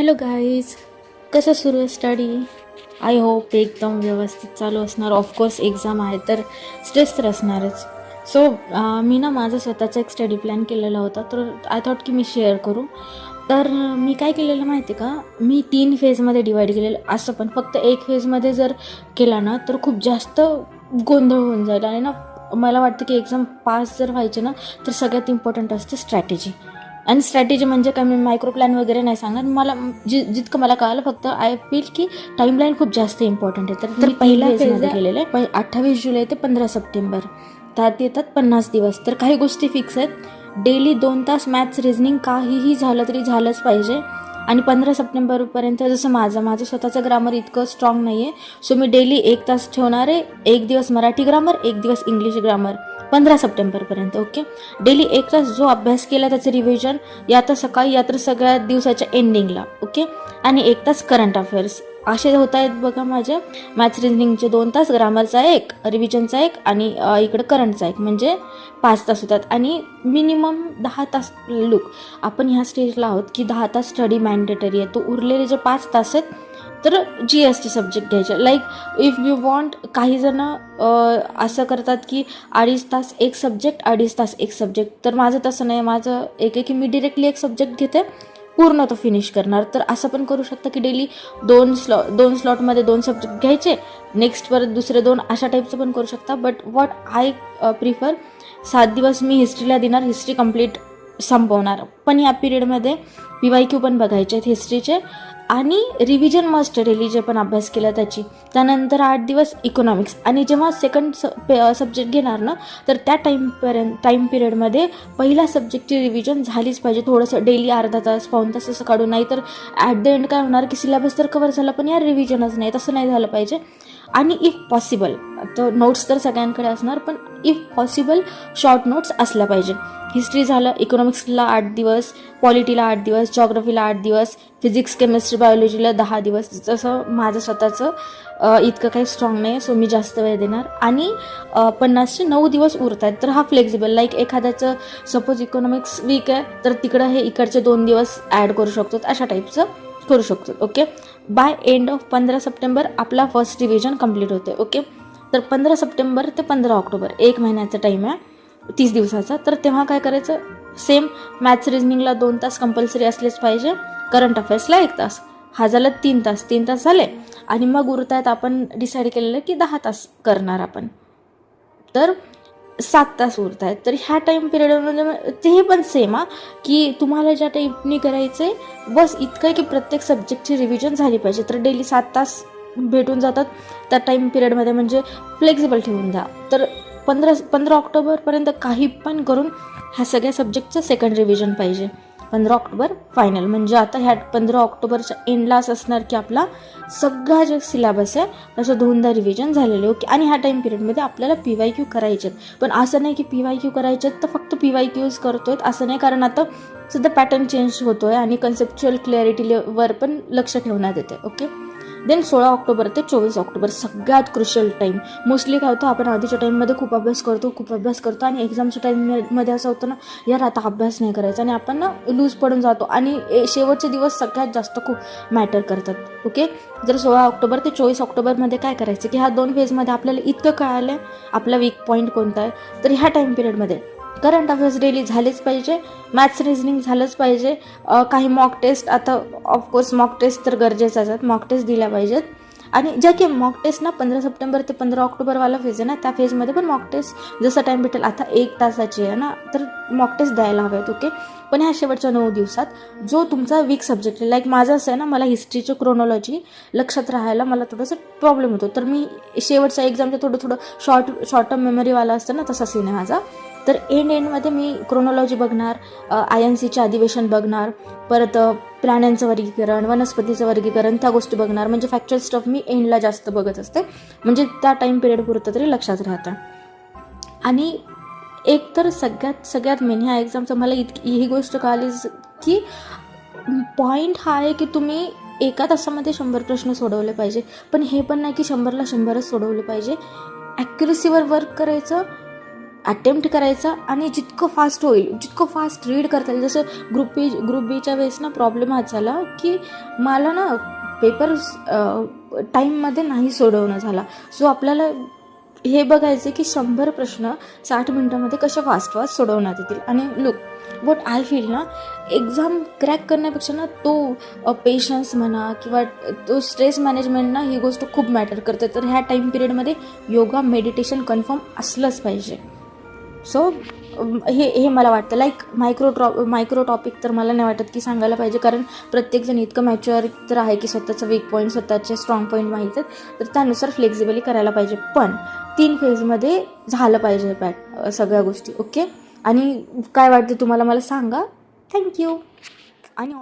Hello guys, कसं सुरू आहे स्टडी? आय होप एकदम व्यवस्थित चालू असणार. ऑफकोर्स एक्झाम आहे तर स्ट्रेस तर असणारच. सो मी माझा स्वतःचा एक स्टडी प्लॅन केलेला होता, तर आय थॉट की मी शेअर करू. तर मी काय केलेलं माहिती आहे का, मी 3 फेजमध्ये डिवाईड केलेलं. असं पण फक्त एक फेजमध्ये जर केला ना तर खूप जास्त गोंधळ होऊन जाईल. आणि मला वाटतं की एक्झाम पास जर व्हायचे ना तर सगळ्यात इम्पॉर्टंट असते स्ट्रॅटेजी. आणि स्ट्रॅटेजी म्हणजे काय, मी मायक्रो प्लॅन वगैरे नाही सांगणार. मला जितकं मला कळालं, फक्त आय फील की टाईमलाईन खूप जास्त इम्पॉर्टंट आहे. तर पहिला फेजमध्ये केलेलं आहे. पण 28 जुलै ते 15 सप्टेंबर त्यात येतात 50 दिवस. तर काही गोष्टी फिक्स आहेत. डेली 2 तास मॅथ्स रिझनिंग काहीही झालं तरी झालंच पाहिजे. आणि 15 सप्टेंबरपर्यंत जसं माझं स्वतःचं ग्रामर इतकं स्ट्रॉंग नाही आहे, सो मी डेली 1 तास ठेवणार आहे. 1 दिवस मराठी ग्रामर, 1 दिवस इंग्लिश ग्रामर. 15 सप्टेंबरपर्यंत. ओके. डेली 1 तास जो अभ्यास केला त्याचं रिव्हिजन, या तर सकाळी या तर सगळ्या दिवसाच्या एंडिंगला. ओके. आणि 1 तास करंट अफेअर्स. असे होत आहेत बघा माझे मॅथ्स रिझनिंगचे 2 तास, ग्रामरचा 1, रिव्हिजनचा 1 आणि इकडं करंटचा 1, म्हणजे 5 तास होतात. आणि मिनिमम 10 तास. लुक, आपण ह्या स्टेजला आहोत की 10 तास स्टडी मॅन्डेटरी आहे. तो उरलेले जे 5 तास आहेत तर GST सब्जेक्ट घ्यायचे. लाईक इफ यू वॉन्ट, काही जण असं करतात की 2.5 तास एक सब्जेक्ट, 2.5 तास एक सब्जेक्ट. तर माझं तसं नाही. माझं एक आहे की मी डिरेक्टली एक सब्जेक्ट घेते, पूर्ण तो फिनिश करणार. तर असं पण करू शकता की डेली 2 स्लॉटमध्ये 2 सब्जेक्ट घ्यायचे, नेक्स्ट परत दुसरे 2, अशा टाईपचं पण करू शकता. बट व्हॉट आय प्रिफर, 7 दिवस मी हिस्ट्रीला देणार, हिस्ट्री कंप्लीट संपवणार. पण या पिरियडमध्ये PYQ पण बघायचे आहेत हिस्ट्रीचे, आणि रिव्हिजन मस्ट डेली जे पण अभ्यास केला त्याची. त्यानंतर 8 दिवस इकॉनॉमिक्स. आणि जेव्हा सेकंड सब्जेक्ट घेणार ना तर त्या टाईम पिरियडमध्ये पहिल्या सब्जेक्टची रिव्हिजन झालीच पाहिजे. थोडंसं डेली अर्धा तास, पाऊण तास असं काढून. नाही तर ॲट द एंड काय होणार की सिलेबस तर कवर झाला पण यार रिव्हिजनच नाही. तसं नाही झालं पाहिजे. आणि इफ पॉसिबल, तर नोट्स तर सगळ्यांकडे असणार, पण इफ पॉसिबल शॉर्ट नोट्स असल्या पाहिजे. हिस्ट्री झालं, इकॉनॉमिक्सला 8 दिवस, पॉलिटीला 8 दिवस, जॉग्रफीला 8 दिवस, फिजिक्स, केमिस्ट्री, बायोलॉजीला 10 दिवस. जसं माझं स्वतःचं इतकं काही स्ट्रॉंग नाही, सो मी जास्त वेळ देणार. आणि 50चे 9 दिवस उरत आहेत, तर हा फ्लेक्झिबल. लाईक एखाद्याचं सपोज इकॉनॉमिक्स वीक आहे तर तिकडं हे इकडचे 2 दिवस ॲड करू शकतो, अशा टाईपचं करू शकतो. Okay. By end of 15 September आपला फर्स्ट रिव्हिजन कंप्लीट होते. ओके. तर 15 सप्टेंबर ते 15 ऑक्टोबर 1 महिन्याचा टाईम आहे, 30 दिवसाचा. तर तेव्हा काय करायचं, सेम मॅथ्स रिझनिंगला 2 तास कंपल्सरी असलेच पाहिजे, करंट अफेअर्सला 1 तास. हा झाला 3 तास. 3 तास झाले. आणि मग उरत आहेत, आपण डिसाईड केलेलं की 10 तास करणार आपण, तर 7 तास उरत आहेत. तर ह्या टाईम पिरियडमध्ये तेही पण सेम की तुम्हाला ज्या टाईपनी करायचं आहे, बस इतकं आहे की प्रत्येक सब्जेक्टची रिव्हिजन झाली पाहिजे. तर डेली 7 तास भेटून जातात त्या टाईम पिरियडमध्ये, म्हणजे फ्लेक्झिबल ठेवून जा. तर 15 ऑक्टोबरपर्यंत काही पण करून ह्या सगळ्या सब्जेक्टचं सेकंड रिव्हिजन पाहिजे. 15 ऑक्टोबर फायनल. म्हणजे आता ह्या 15 ऑक्टोबरच्या एंडला असं असणार की आपला सगळा जे सिलेबस आहे त्याचं 2दा रिव्हिजन झालेलं. ओके. आणि ह्या टाईम पिरियडमध्ये आपल्याला PYQ करायचे आहेत. पण असं नाही की PYQ करायचे आहेत तर फक्त PYQs करतोय, असं नाही. कारण आता सुद्धा पॅटर्न चेंज होतो आहे आणि कन्सेप्च्युअल क्लॅरिटीवर पण लक्ष ठेवण्यात येते. ओके. देन 16 ऑक्टोबर ते 24 ऑक्टोबर सगळ्यात क्रुशियल टाईम. मोस्टली काय होतं, आपण आधीच्या टाईममध्ये खूप अभ्यास करतो आणि एक्झामच्या टाईममध्ये असं होतं ना, यार आता अभ्यास नाही करायचा, आणि आपण लूज पडून जातो. आणि शेवटचे दिवस सगळ्यात जास्त खूप मॅटर करतात. ओके. जर 16 ऑक्टोबर ते 24 ऑक्टोबरमध्ये काय करायचं की ह्या 2 फेजमध्ये आपल्याला इतकं कळालं आपला वीक पॉईंट कोणता आहे. तर ह्या टाईम पिरियडमध्ये करंट अफेअर्स डेली झालेच पाहिजे, मॅथ्स रिझनिंग झालंच पाहिजे, काही मॉक टेस्ट. आता ऑफकोर्स मॉक टेस्ट तर गरजेचं आहे, मॉक टेस्ट दिल्या पाहिजेत. आणि ज्या की मॉक टेस्ट ना 15 सप्टेंबर ते 15 ऑक्टोबरवाला फेज आहे ना, त्या फेजमध्ये पण मॉक टेस्ट जसा टाईम भेटेल, आता 1 तासाची आहे ना, तर मॉक टेस्ट द्यायला हवेत. ओके. पण ह्या शेवटच्या 9 दिवसात जो तुमचा वीक सब्जेक्ट आहे, लाईक माझं असं आहे ना, मला हिस्ट्रीची क्रोनॉलॉजी लक्षात राहायला मला थोडंसं प्रॉब्लेम होतो. तर मी शेवटच्या एक्झामचं थोडं शॉर्ट टर्म मेमरीवाला असतं ना, तसा सीन आहे माझा. तर एंडमध्ये मी क्रोनॉलॉजी बघणार, INCचे अधिवेशन बघणार, परत प्राण्यांचं वर्गीकरण, वनस्पतीचं वर्गीकरण, त्या गोष्टी बघणार. म्हणजे फॅक्च्युअल स्टफ मी एंडला जास्त बघत असते, म्हणजे त्या टाईम पिरियडपुरतं तरी लक्षात राहतं. आणि एक तर सगळ्यात मेन ह्या एक्झामचं मला ही गोष्ट कळाली की पॉईंट हा आहे की तुम्ही एका तासामध्ये 100 प्रश्न सोडवले पाहिजे. पण हे पण नाही की 100ला 100च सोडवले पाहिजे. ॲक्युरसीवर वर्क करायचं, अटेम्प्ट करायचा आणि जितकं फास्ट होईल जितकं फास्ट रीड करता येईल. जसं ग्रुप बीच्या वेळेस ना प्रॉब्लेम हाच झाला की मला ना पेपर टाईममध्ये नाही सोडवणं झाला. सो आपल्याला हे बघायचं की 100 प्रश्न 60 मिनटामध्ये कशा फास्ट सोडवण्यात येतील. आणि लुक वॉट आय फील ना, एक्झाम क्रॅक करण्यापेक्षा ना तो पेशन्स म्हणा किंवा तो स्ट्रेस मॅनेजमेंट ना, ही गोष्ट खूप मॅटर करते. तर ह्या टाईम पिरियडमध्ये योगा मेडिटेशन कन्फर्म असलंच पाहिजे. सो हे मला वाटतं. लाईक मायक्रो टॉपिक तर मला नाही वाटत की सांगायला पाहिजे, कारण प्रत्येकजण इतकं मॅच्युअर तर आहे की स्वतःचं वीक पॉईंट स्वतःचे स्ट्रॉंग पॉईंट माहीत आहेत, तर त्यानुसार फ्लेक्झिबली करायला पाहिजे. पण 3 फेजमध्ये झालं पाहिजे सगळ्या गोष्टी. ओके. आणि काय वाटतं तुम्हाला मला सांगा. थँक्यू. आणि